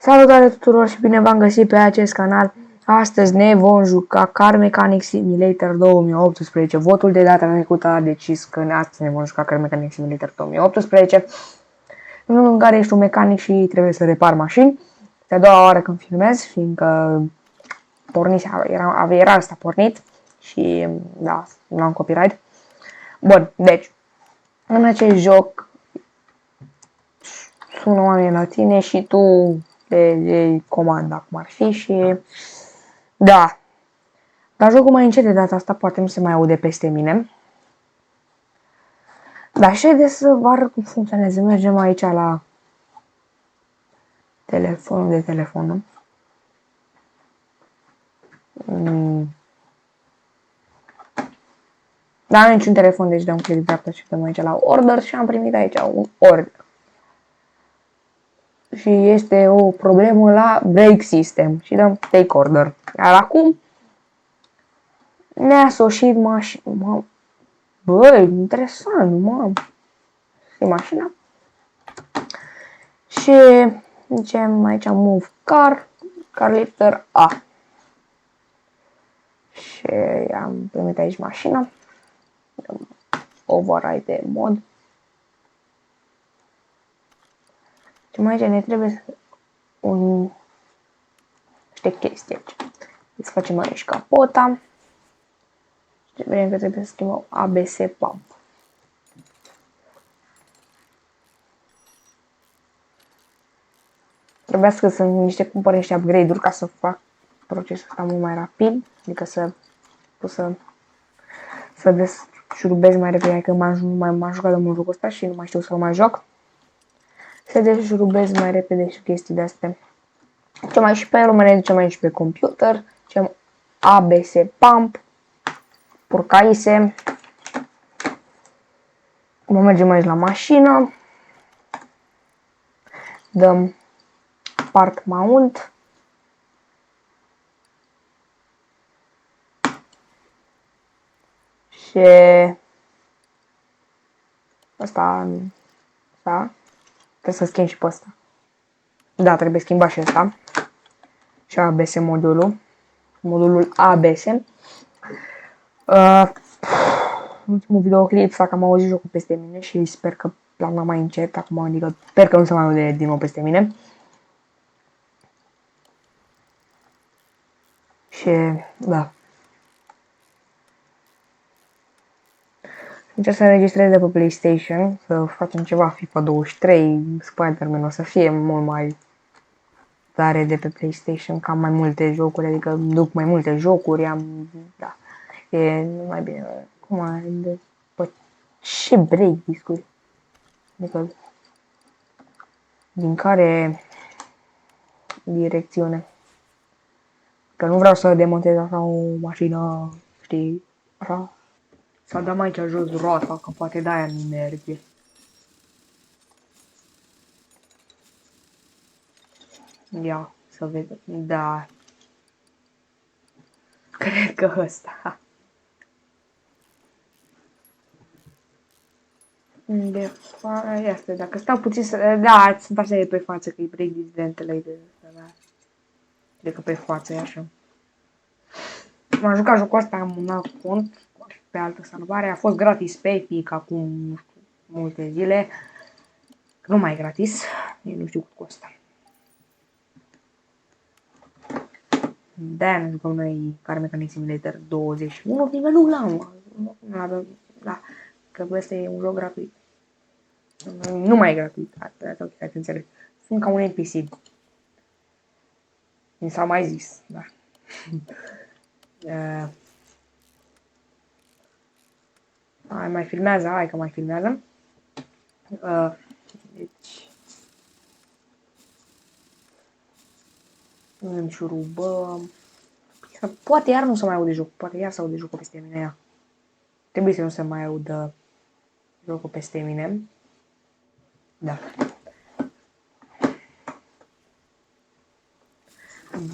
Salutare tuturor și bine v-am găsit pe acest canal. Astăzi ne vom juca Car Mechanic Simulator 2018. Votul de data trecută a decis că astăzi ne vom juca Car Mechanic Simulator 2018. În care ești un mecanic și trebuie să repar mașini. De a doua oară când filmez, fiindcă era asta pornit și da, nu am copyright. Bun, deci, în acest joc sună oamenii la tine și tu de comanda cum ar fi și da. Dar jocul mai încet de data asta, poate nu se mai aude peste mine. Dar și haideți să vă arăt cum funcționează. Mergem aici la telefonul de telefon. Dar nu niciun telefon, deci dăm click dreapta și dăm aici la order și am primit aici un order. Și este o problemă la brake system și dăm take order. Iar acum ne-a sosit mașina. Băi, interesant, mamă. E mașina. Și zicem aici move car lifter A. Și am primit aici mașina. Override mod. Și mai aici ne trebuie niște chestii aici. Să facem aici capota. Și vedem că trebuie să schimbăm ABS pump. Trebuia să sunt niște cumpăr niște upgrade-uri ca să fac procesul ăsta mult mai rapid. Adică să deșurubez mai repede, că m-am jucat de mult jocul ăsta și nu mai știu să-l mai joc. Să deșurubez mai repede și chestii de astea. Ce mai și pe române, ducem aici pe computer. Zicem ABS pump. Purcaise. Mă mergem aici la mașină. Dăm park mount. Și asta trebuie să schimb și pe ăsta. Da, trebuie schimbat și ăsta. Și ABS modulul ABS. Ultimul videoclip fac, am auzit jocul peste mine și sper că l-am mai încet acum, adică sper că nu se mai aude din nou peste mine. Și da. Încerc să înregistrez de pe PlayStation, să facem ceva FIFA 23, Spider-Man o să fie mult mai tare de pe PlayStation, că am mai multe jocuri, adică duc mai multe jocuri, da, e mai bine. Cum are de... Bă, ce break discuri? Adică, din care direcțiune? Că nu vreau să demontez așa o mașină, știi, așa. Să dăm aici jos roata, că poate de-aia nu merge. Ia, să vedem. Da. Cred că ăsta. De față, este, dacă stau puțin să... Da, sunt așa de pe față, că e break dizidentele de... Adică pe față, e așa. M-am jucat jocul ăsta, am un alt cont, pe altă salvare. A fost gratis pe Epic acum, nu știu, multe zile. Nu mai e gratis, nu știu cât costă. De-aia ne jucăm noi Car Mechanic Simulator 21, fiindcă nu l-am. Da, că ăsta e un joc gratuit. Nu mai e gratuit, ok, hai să înțeleg. Sunt ca un NPC. Mi s-a mai zis, da. Mai filmează, hai că mai filmează. Deci... Îmi șurubăm. Poate iar nu se mai aude jocul, poate iar se aude jocul peste mine, ia. Trebuie să nu se mai audă jocul peste mine. Da.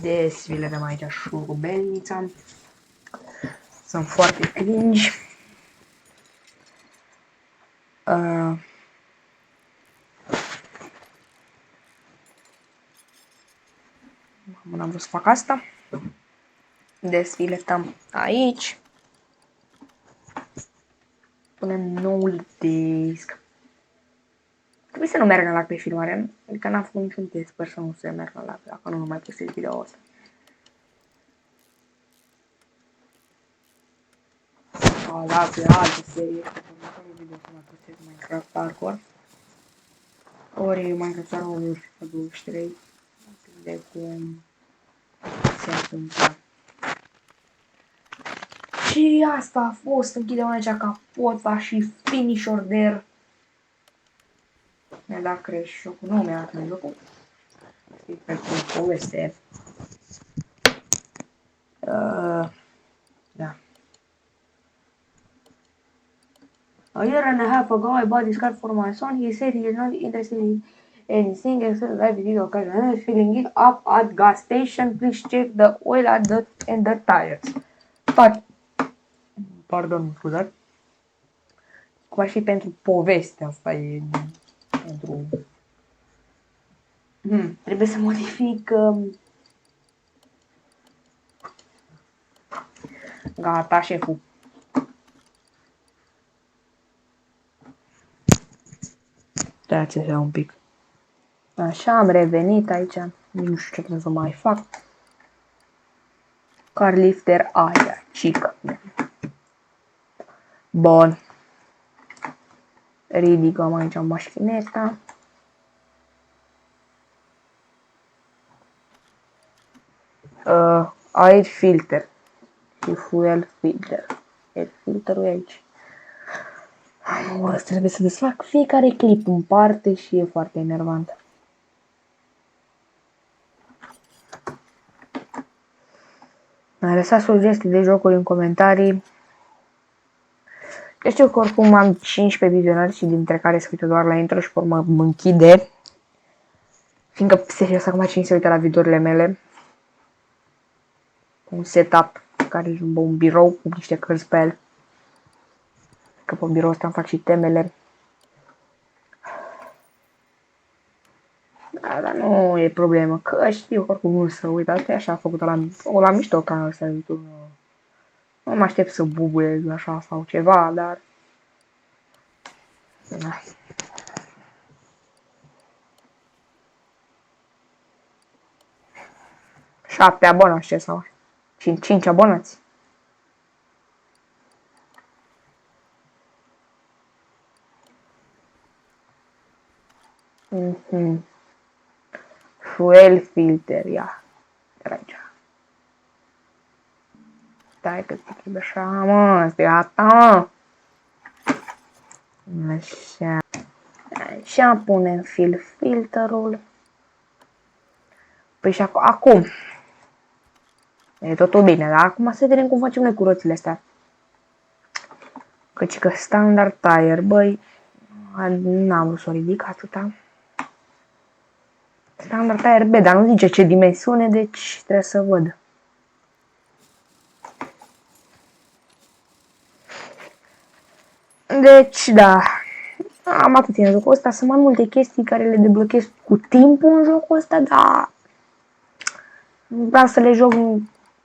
Deci, vi le dăm aici șurubelnița. Sunt foarte cringe. N-am vrut să fac asta. Desfiletăm aici. Punem noul disc. Trebuie să nu meargă la pe filmare. Adică n-am făcut niciun test. Sper să nu se meargă la pe. Dacă nu mai postez video ăsta. Da, pe alte serie. Următorul video să mai postez Minecraft Parkour. Ori Minecraft Parkour 23. De cum se întâmplă. Și asta a fost. Închidem aici capota și finish order. Mi-a dat crash shock-ul. Nu mi-a dat crash shock-ul. E pentru poveste. Da. A year and a half ago, I bought this card for my son. He said he is not interested in anything except live video occasionally, filling it up at gas station. Please check the oil and the tires. Pardon, scuzați. Cum și pentru povestea asta e pentru... Trebuie să modific... Gata, șeful. Stați așa un pic. Așa, am revenit aici. Nu știu ce trebuie să mai fac. Car lifter aia, cică. Bun. Ridicăm aici mașineta. Air filter. Și fuel filter. Air filterul e aici. Asta trebuie să desfac fiecare clip în parte și e foarte enervant. Mai lăsați sugestii de jocuri în comentarii. Eu știu că oricum am 15 vizionari și dintre care se uită doar la intro și pe urmă mă închide. Fiindcă serios acum cine se uită la videourile mele. Un setup care e un birou cu niște cărți pe el. Că pe birou ăsta îmi fac și temele. Dar nu e problemă, că știu că oricum nu să uit, asta e așa făcut la mișto canalul ăsta de YouTube. Nu mă aștept să bubuie așa sau ceva, dar... Da. Șapte abonați, ce sau? 5 abonați. Fuel filter, ia. Aici. Stai că trebuie așa, mă, gata, mă. Așa. Așa punem filterul. Păi și acum. E totul bine, dar acum să vedem cum facem noi cu roțile astea. Căci că standard tire, băi, n-am vrut să o ridic atâta. Standard tire B, dar nu zice ce dimensiune, deci trebuie să văd. Deci, da, am atât în jocul ăsta, sunt mai multe chestii care le deblochez cu timpul în jocul ăsta, dar vreau să le joc,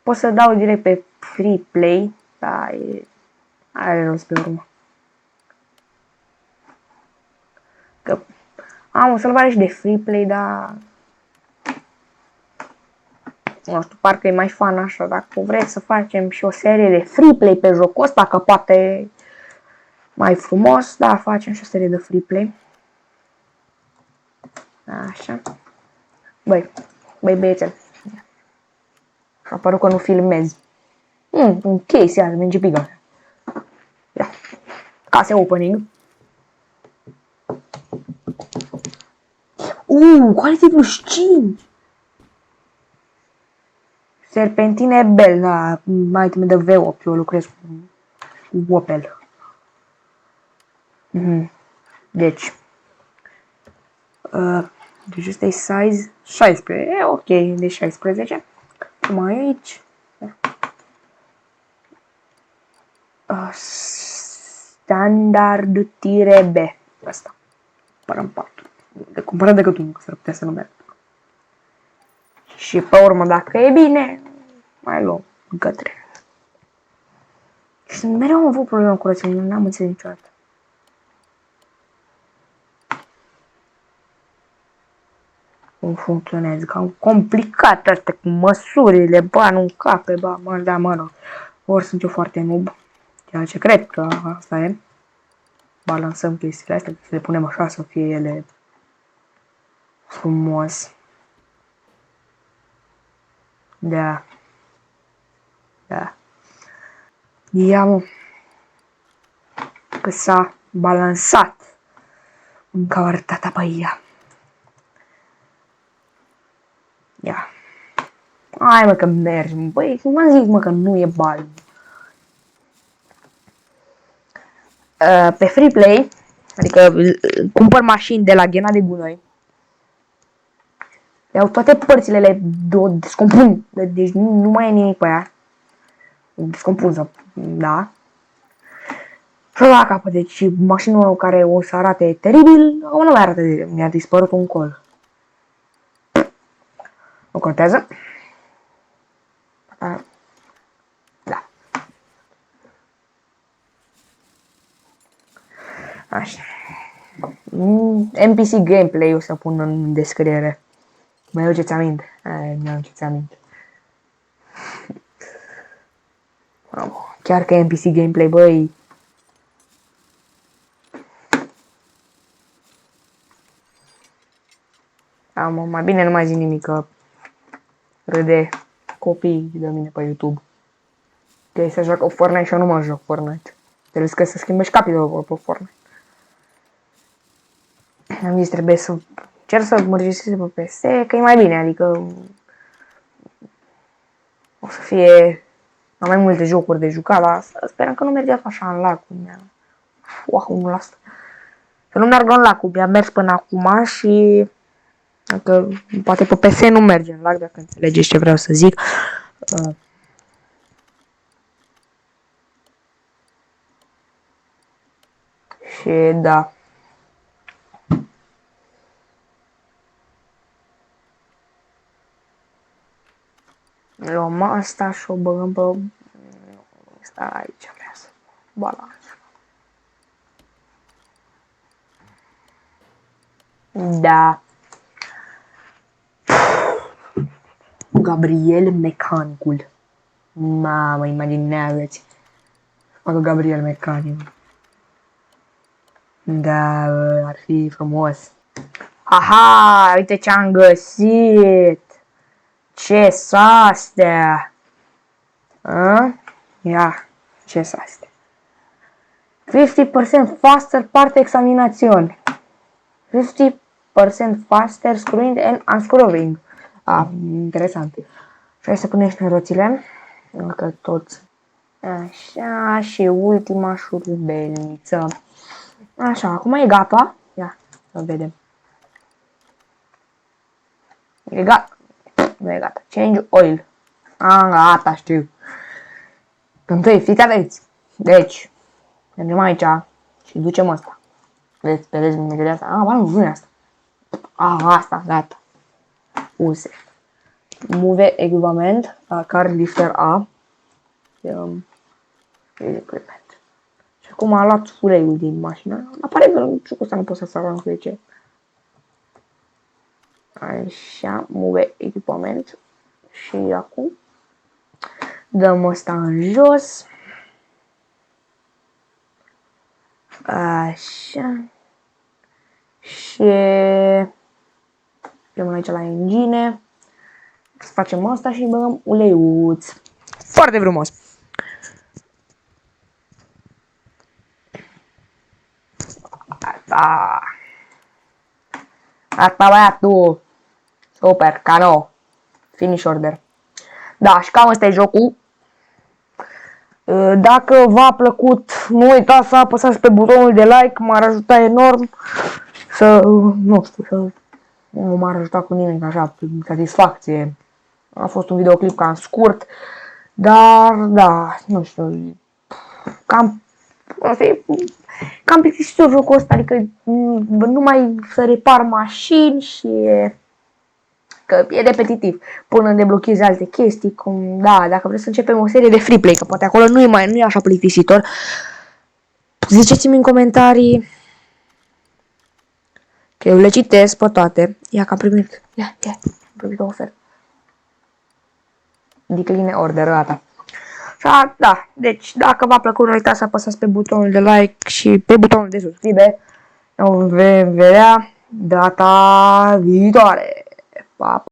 pot să dau direct pe free play, dar are rost pe urmă. Că am o salvare și de free play, dar nu știu, parcă e mai fan așa, dacă vreți să facem și o serie de free play pe jocul ăsta, că poate mai frumos, da, facem și o serie de free play. Așa. Băi, băiețel. A părut că nu filmez. Un case, iar, merge piga. Ia. Case opening. Quality plus 5. Serpentine Bell, da, mai tine de V8, eu lucrez cu Opel. Deci. Deci ăsta e size 16, e ok, de 16. Mai aici. Standard tire B. Asta. Cumpărăm 4. De cumpărat decât unul, că s-ar putea să nu meargă. Și pe urmă, dacă e bine, mai luăm către. Și mereu am avut probleme cu rățile, n-am înțeles niciodată. Cum funcționează, cam complicat astea cu măsurile, ba nu cape, ba mă, da, mă rog. Ori sunt eu foarte noob, ceea ce cred că asta e. Balansăm chestiile astea, să le punem așa să fie ele frumos. Da. Da. Ia mă. Că s-a balansat în cavartata pe ea. Ia. Hai mă că mergi, băi, cum am zis mă că nu e bani. Pe Free Play, adică cumpăr mașini de la Ghena de Gunoi. Iau toate părțile, le descompun, deci nu mai e nimic pe aia. Descompun, da. Și la capăt, deci mașinul care o să arate teribil, nu mai arată teribil, mi-a dispărut un col. Nu contează. Da. Așa. NPC gameplay o să pun în descriere. Mă aduceți aminte? Nu aduceți aminte. Chiar că NPC gameplay, băi. Mai bine nu mai zic nimic, că râde copii de mine pe YouTube. Că ei se joacă Fortnite și eu nu mă joc Fortnite. Trebuie că să schimbe și capitolul pe Fortnite. Am zis, trebuie să cer să mă registreze pe PS, că e mai bine, adică o să fie mai multe jocuri de jucat, dar sperăm că nu merge așa în lacul meu. Unul asta. Să nu meargă în lacul, mi-a mers până acum și dacă poate pe PS nu merge în lac, dacă înțelegeți ce vreau să zic. Și da. Luăm asta și o băgăm pe... Asta aici vrea să balans. Da. Gabriel Mecanicul. Mamă, imaginează-ți. Facă Gabriel Mecanic. Da, ar fi frumos. Aha, uite ce am găsit. Ce s-astea? Ia, ce s-astea? 50% faster part examination. 50% faster screwing and unscrewing. Interesant. Și hai să punem și roțile. Încă toți. Așa, și ultima șurubelniță. Așa, acum e gata. Ia, să vedem. E gata. Nu e gata. Change oil. Gata, știu. Întâi, fiți atenți. Deci, mergem aici și ducem asta. Vedeți media asta? Ba nu, nu e asta. Asta, gata. Use. Move echipament. Car lifter A. Equipment. Și acum a luat uleiul din mașină. Apare că nu știu că ăsta nu pot să salvăm cu ce. Așa, move echipament. Și acum dăm ăsta în jos. Așa. Și rămân aici la engine. Să facem asta și băgăm uleiuț. Foarte frumos. Asta. Asta băiatul. Super, cano. Finish order. Da, și cam ăsta e jocul. Dacă v-a plăcut, nu uitați să apăsați pe butonul de like, m-ar ajuta enorm. Să, nu știu, să nu m-ar ajuta cu nimic, așa, prin satisfacție. A fost un videoclip cam scurt, dar, da, nu știu, cam plictisitor jocul ăsta, adică nu mai să repar mașini și că e repetitiv, până deblochezi alte chestii, cum, da, dacă vreți să începem o serie de freeplay, că poate acolo nu e așa plictisitor, ziceți-mi în comentarii, că eu le citesc pe toate. Ia că am primit, am primit o ofertă. Decline order, gata. Și da, deci dacă v-a plăcut, nu uitați să apăsați pe butonul de like și pe butonul de subscribe. Ne vom vedea data viitoare. Pa!